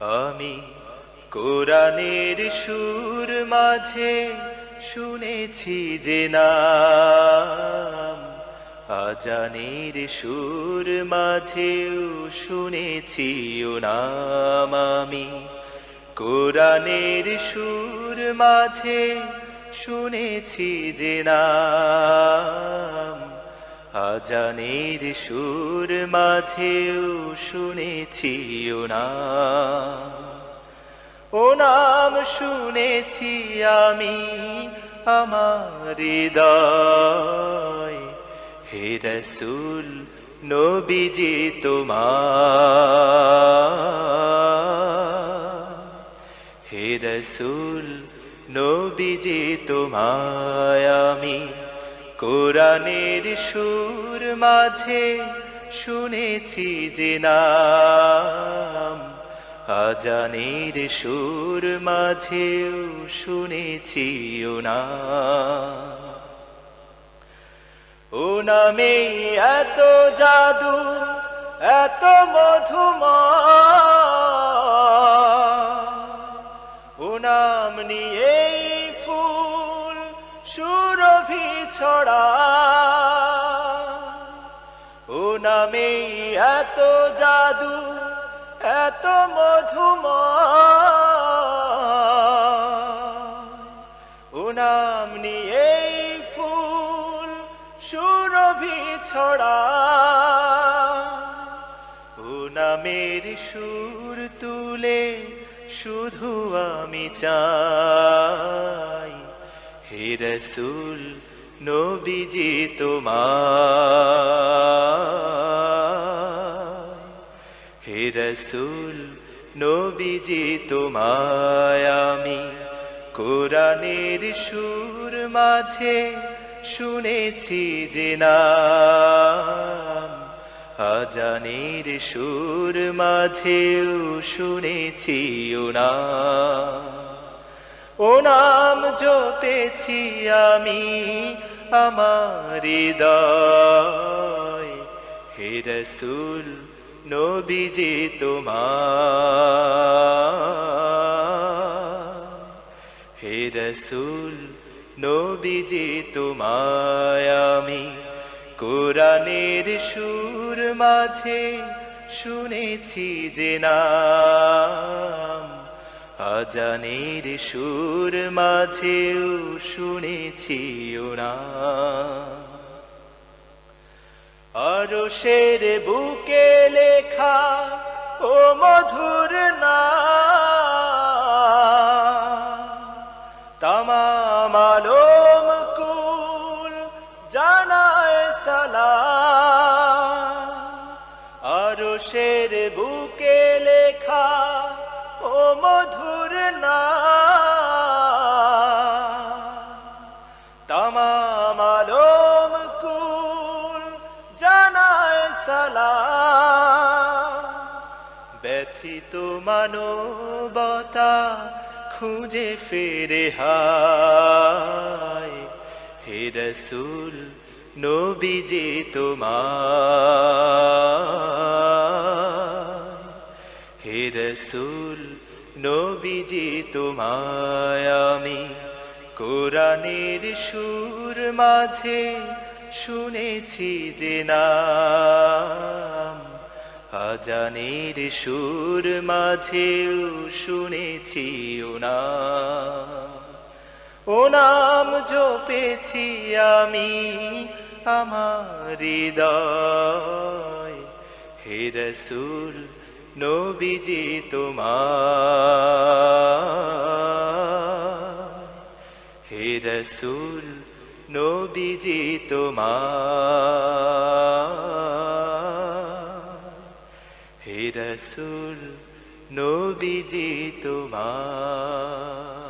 আমি কোরআনের সুর মাঝে শুনেছি যে নাম, আজানের সুর মাঝেও শুনেছি ও নাম। আমি কোরআনের সুর মাঝে শুনেছি যে নাম, আজানের সুর মাঝেও শুনেছি ও নাম। ও নাম শুনেছি আমি আমার হৃদয়, হে রাসূল নবীজি তোমার, হে রাসূল নবীজি তোমায় আমি কোরআনের সুর মাঝে শুনেছি যে নাম, আজানের সুর মাঝেও শুনেছি ও নাম। ও নামে এত জাদু এত মধুময়, ও নাম নিয়েই ফুল সুরভি ছড়ায়। ও নামে এত জাদু এত মধুময়, ও নাম নিয়েই ফুল সুরভি ছড়ায়। ও নামের সুর তুলে শুধু আমি চাই, হে রাসূল নবীজি তোমার, হে রাসূল নবীজি তোমায় আমি কোরআনের সুর মাঝে শুনেছি যে নাম, আজানের সুর মাঝেও শুনেছি ও নাম। ও নাম জপেছি আমি আমার হৃদয়, হে রাসূল নবীজি তোমার, হে রাসূল নবীজি তোমায় আমি কোরআনের সুর মাঝে শুনেছি যে নাম, আজানের সুর মাঝেও শুনেছি ও নাম। আরশের বুকে লেখা ও মধুর নাম, তামাম আলম কুল জানায় সালাম। আরশের বুকে লেখা ও মধুর নাম, তামাম আলম কুল জানায় সালাম। ব্যথিত মানবতা খুঁজে ফেরে হায়, হে রাসূল নবীজি তোমার, হে রাসূল নবীজি তোমায় আমি কোরআনের সুর মাঝে শুনেছি যে নাম, আজানের সুর মাঝেও শুনেছি ও নাম। ও নাম জপেছি আমি আমার হৃদয়, হে রাসূল নবীজি তোমার, হে রাসূল নবীজি তোমার, হে রাসূল নবীজি তোমার।